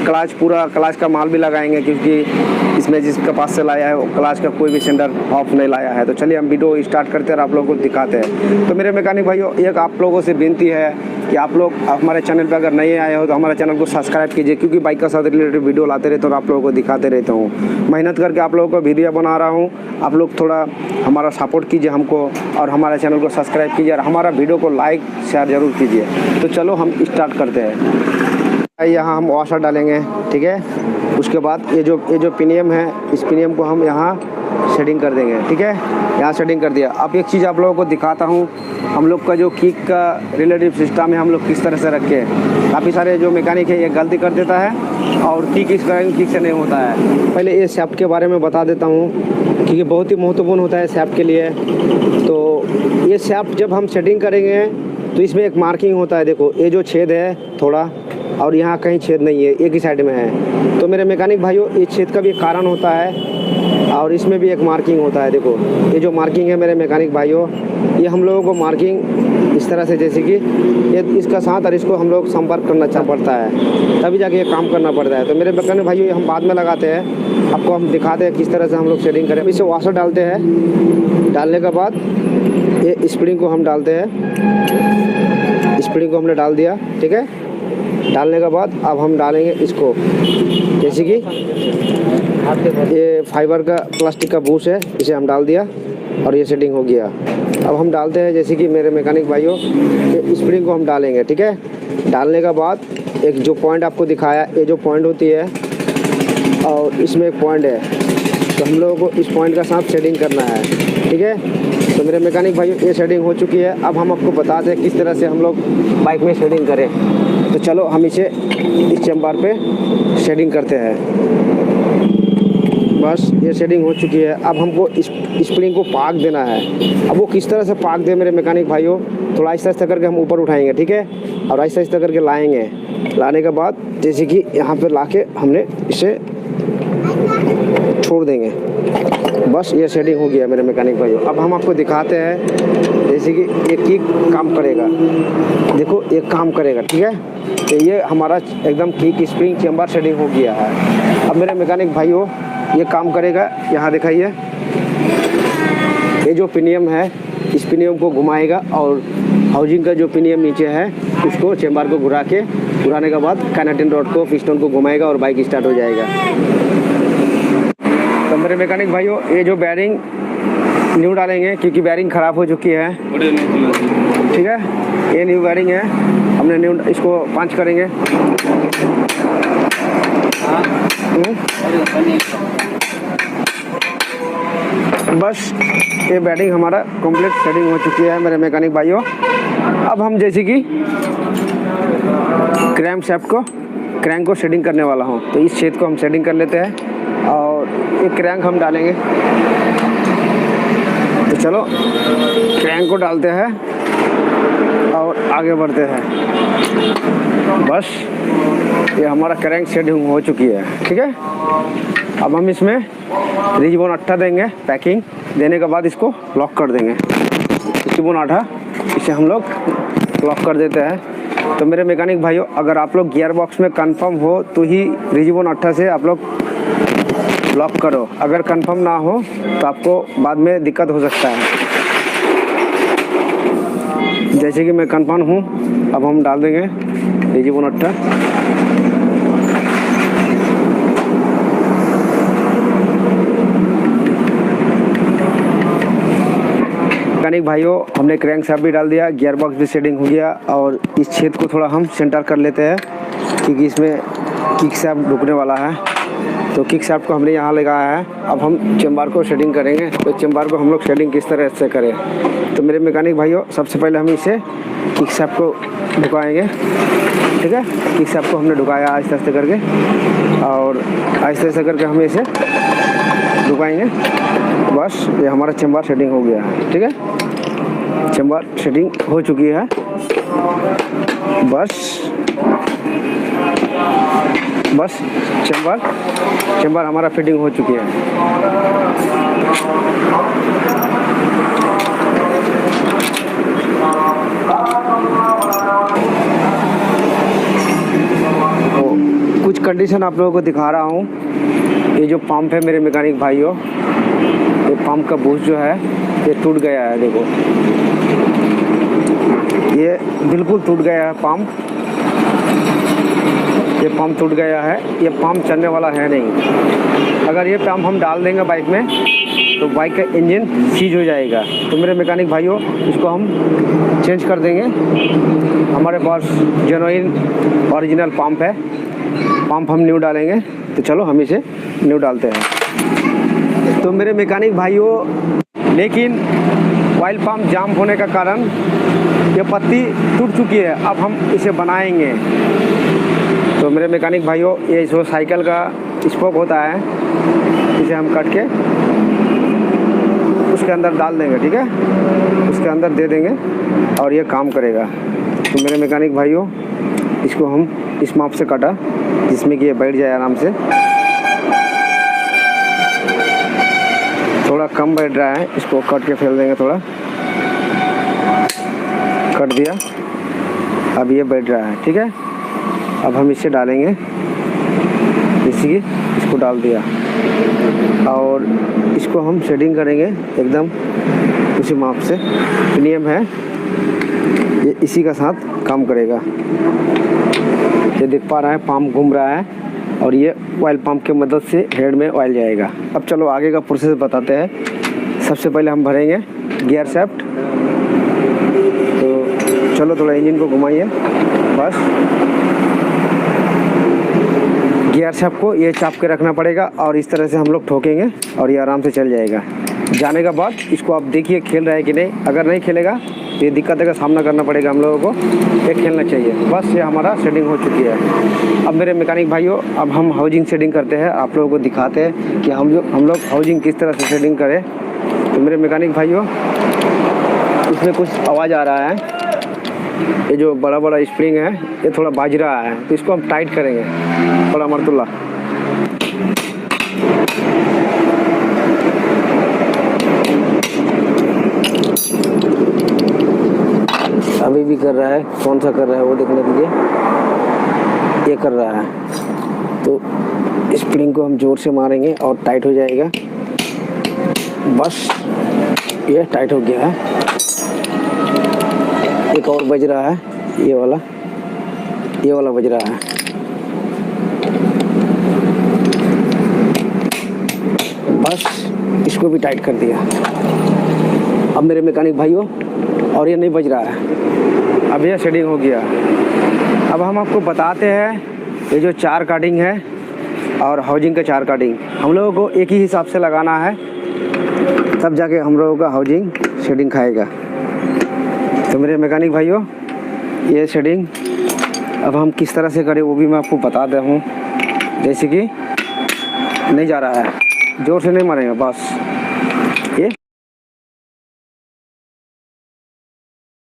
Clutch पूरा clutch का माल भी लगाएंगे, क्योंकि इसमें जिसके पास से लाया है वो क्लाच का कोई भी सिलेंडर ऑफ नहीं लाया है। तो चलिए हम वीडियो स्टार्ट करते हैं और आप लोगों को दिखाते हैं। तो मेरे मैकेनिक भाइयों, एक आप लोगों से विनती है कि आप लोग हमारे चैनल पर अगर नए आए हो तो हमारे चैनल को सब्सक्राइब कीजिए, क्योंकि बाइक का साथ रिलेटेड वीडियो लाते रहते हैं और आप लोगों को दिखाते रहता हूँ। मेहनत करके आप लोगों को वीडियो बना रहा हूँ, आप लोग थोड़ा हमारा सपोर्ट कीजिए हमको, और हमारे चैनल को सब्सक्राइब कीजिए और हमारा वीडियो को लाइक शेयर ज़रूर कीजिए। तो चलो हम स्टार्ट करते हैं। यहाँ हम वॉशर डालेंगे, ठीक है। उसके बाद ये जो पिनियम है, इस पिनियम को हम यहाँ शेडिंग कर देंगे, ठीक है। यहाँ शेडिंग कर दिया। अब एक चीज़ आप लोगों को दिखाता हूँ, हम लोग का जो किक का रिलेटिव सिस्टम है हम लोग किस तरह से रखे हैं। काफ़ी सारे जो मैकेनिक है ये गलती कर देता है और किक इस किक से नहीं होता है। पहले ये सैफ्ट के बारे में बता देता हूँ, क्योंकि बहुत ही महत्वपूर्ण होता है सैफ्ट के लिए। तो ये सैफ्ट जब हम सेटिंग करेंगे तो इसमें एक मार्किंग होता है, देखो ये जो छेद है थोड़ा, और यहाँ कहीं छेद नहीं है, एक ही साइड में है। तो मेरे मैकेनिक भाइयों, इस छेद का भी कारण होता है और इसमें भी एक मार्किंग होता है। देखो ये जो मार्किंग है मेरे मैकेनिक भाइयों, ये हम लोगों को मार्किंग इस तरह से, जैसे कि ये इसका साथ और इसको हम लोग संपर्क करना पड़ता है, तभी जाके ये काम करना पड़ता है। तो मेरे मैकेनिक भाइयों, ये हम बाद में लगाते हैं, आपको हम दिखाते हैं किस तरह से हम लोग शेडिंग करें। इसे वॉशर डालते हैं, डालने के बाद ये स्प्रिंग को हम डालते हैं। स्प्रिंग को हमने डाल दिया, ठीक है। डालने के बाद अब हम डालेंगे इसको, जैसे कि ये फाइबर का प्लास्टिक का बूश है, इसे हम डाल दिया और ये सेटिंग हो गया। अब हम डालते हैं, जैसे कि मेरे मैकेनिक भाइयों, ये स्प्रिंग को हम डालेंगे, ठीक है। डालने के बाद एक जो पॉइंट आपको दिखाया, ये जो पॉइंट होती है और इसमें एक पॉइंट है, तो हम लोगों को इस पॉइंट का साथ शेडिंग करना है, ठीक है। तो मेरे मैकेनिक भाइयों, ये शेडिंग हो चुकी है। अब हम आपको बताते हैं किस तरह से हम लोग बाइक में शेडिंग करें। तो चलो हम इसे इस चेम्बर पे शेडिंग करते हैं। बस ये शेडिंग हो चुकी है। अब हमको इस स्प्रिंग को पाक देना है। अब वो किस तरह से पाक दे मेरे मैकेनिक भाइयों, थोड़ा आहिस्ता आहिस्ता करके हम ऊपर उठाएंगे, ठीक है, और आहिस्ता आहिस्ता करके लाएंगे। लाने के बाद जैसे कि यहाँ पर ला के हमने इसे छोड़ देंगे। बस ये शेडिंग हो गया मेरे मैकेनिक भाइयों। अब हम आपको दिखाते हैं, जैसे कि ये किक काम करेगा, देखो ये काम करेगा, ठीक है। तो ये हमारा एकदम किक स्प्रिंग चेम्बर शेडिंग हो गया है। अब मेरे मैकेनिक भाइयों, ये काम करेगा। यहाँ दिखाइए, ये जो पिनियम है, इस पिनियम को घुमाएगा और हाउसिंग का जो पिनियम नीचे है उसको चेम्बर को घुराने के बाद कैनेटिन रॉड को, पिस्टन को घुमाएगा और बाइक स्टार्ट हो जाएगा। तो मेरे मैकेनिक भाइयों, ये जो बैरिंग न्यू डालेंगे, क्योंकि बैरिंग ख़राब हो चुकी है, ठीक है। ये न्यू बैरिंग है, हमने न्यू, इसको पंच करेंगे। बस ये बैरिंग हमारा कंप्लीट सेटिंग हो चुकी है मेरे मैकेनिक भाइयों। अब हम जैसे कि क्रैंक शाफ्ट को, क्रैंक को शेडिंग करने वाला हूँ, तो इस छेद को हम शेडिंग कर लेते हैं और एक क्रैंक हम डालेंगे। तो चलो क्रैंक को डालते हैं और आगे बढ़ते हैं। बस ये हमारा क्रैंक शेडिंग हो चुकी है, ठीक है। अब हम इसमें रिजबोन अट्ठा देंगे। पैकिंग देने के बाद इसको लॉक कर देंगे। रिजबोन अट्ठा, इसे हम लोग लॉक कर देते हैं। तो मेरे मैकेनिक भाइयों, अगर आप लोग गियर बॉक्स में कंफर्म हो तो ही रिजबोन अट्ठा से आप लोग लॉक करो। अगर कंफर्म ना हो तो आपको बाद में दिक्कत हो सकता है। जैसे कि मैं कंफर्म हूँ, अब हम डाल देंगे रिजबोन अट्ठा। मैकेनिक भाइयों, हमने क्रैंक शाफ्ट भी डाल दिया, गियर बॉक्स भी सेटिंग हो गया और इस छेद को थोड़ा हम सेंटर कर लेते हैं, क्योंकि इसमें किक शाफ्ट ढुकने वाला है। तो किक शाफ्ट को हमने यहाँ लगाया है। अब हम चेम्बर को शेडिंग करेंगे। तो चेम्बर को हम लोग शेडिंग किस तरह से करें, तो मेरे मैकेनिक भाइयों, सबसे पहले हम इसे किक शाफ्ट को ढुकाएंगे, ठीक है। किक शाफ्ट को हमने ढुकाया आहिस्ते आहिस्ते करके, और आहिस्ते आहिस्ते करके हम इसे ढुकाएंगे। बस ये हमारा चेम्बर शेडिंग हो गया है, ठीक है। चेम्बर शेडिंग हो चुकी है। बस चेम्बर हमारा फिटिंग हो चुकी है। कुछ कंडीशन आप लोगों को दिखा रहा हूँ। ये जो पंप है मेरे मैकेनिक भाइयों, ये पंप का बूस्ट जो है ये टूट गया है। देखो ये बिल्कुल टूट गया है पंप, ये पंप टूट गया है। ये पंप चलने वाला है नहीं। अगर ये पंप हम डाल देंगे बाइक में तो बाइक का इंजन सीज हो जाएगा। तो मेरे मैकेनिक भाइयों इसको हम चेंज कर देंगे। हमारे पास जेन्युइन ओरिजिनल पंप है, पंप हम न्यू डालेंगे। तो चलो हम इसे न्यू डालते हैं। तो मेरे मैकेनिक भाइयों लेकिन ऑयल पंप जाम होने का कारण ये पत्ती टूट चुकी है। अब हम इसे बनाएंगे। तो मेरे मैकेनिक भाइयों ये जो साइकिल का स्पोक होता है इसे हम कट के उसके अंदर डाल देंगे, ठीक है, उसके अंदर दे देंगे और ये काम करेगा। तो मेरे मैकेनिक भाइयों इसको हम इस माप से काटा जिसमें कि ये बैठ जाए आराम से। थोड़ा कम बैठ रहा है, इसको कट के फेल देंगे। थोड़ा कट दिया, अब ये बैठ रहा है, ठीक है। अब हम इसे डालेंगे, जैसे कि इसको डाल दिया और इसको हम शेडिंग करेंगे एकदम उसी माप से। नियम है ये इसी का साथ काम करेगा। ये देख पा रहा है पंप घूम रहा है और ये ऑयल पंप की मदद से हेड में ऑयल जाएगा। अब चलो आगे का प्रोसेस बताते हैं। सबसे पहले हम भरेंगे गियर शाफ्ट। तो चलो थोड़ा इंजन को घुमाइए, बस गियर शाफ्ट को ये चाप के रखना पड़ेगा और इस तरह से हम लोग ठोकेंगे और ये आराम से चल जाएगा। जाने के बाद इसको आप देखिए खेल रहा है कि नहीं। अगर नहीं खेलेगा तो ये दिक्कत का सामना करना पड़ेगा हम लोगों को। ये खेलना चाहिए। बस ये हमारा सेटिंग हो चुकी है। अब मेरे मैकेनिक भाइयों अब हम हाउजिंग सेटिंग करते हैं, आप लोगों को दिखाते हैं कि हम लोग हाउजिंग किस तरह से सेटिंग करें। तो मेरे मैकेनिक भाइयों इसमें कुछ आवाज़ आ रहा है। ये जो बड़ा बड़ा स्प्रिंग है ये थोड़ा बाज रहा है, तो इसको हम टाइट करेंगे थोड़ा मरतुल्ला। अभी भी कर रहा है, कौन सा कर रहा है वो देखने दीजिए। ये कर रहा है, तो स्प्रिंग को हम जोर से मारेंगे और टाइट हो जाएगा। बस ये टाइट हो गया है। एक और बज रहा है, ये वाला बज रहा है। बस इसको भी टाइट कर दिया। अब मेरे मैकेनिक भाइयों और ये नहीं बज रहा है, अब ये शेडिंग हो गया। अब हम आपको बताते हैं ये जो चार काटिंग है और हाउजिंग का चार काटिंग हम लोगों को एक ही हिसाब से लगाना है, तब जाके हम लोगों का हाउजिंग शेडिंग खाएगा। तो मेरे मैकेनिक भाइयों ये शेडिंग अब हम किस तरह से करें वो भी मैं आपको बताता हूँ। जैसे कि नहीं जा रहा है, जोर से नहीं मारेंगे, बस ये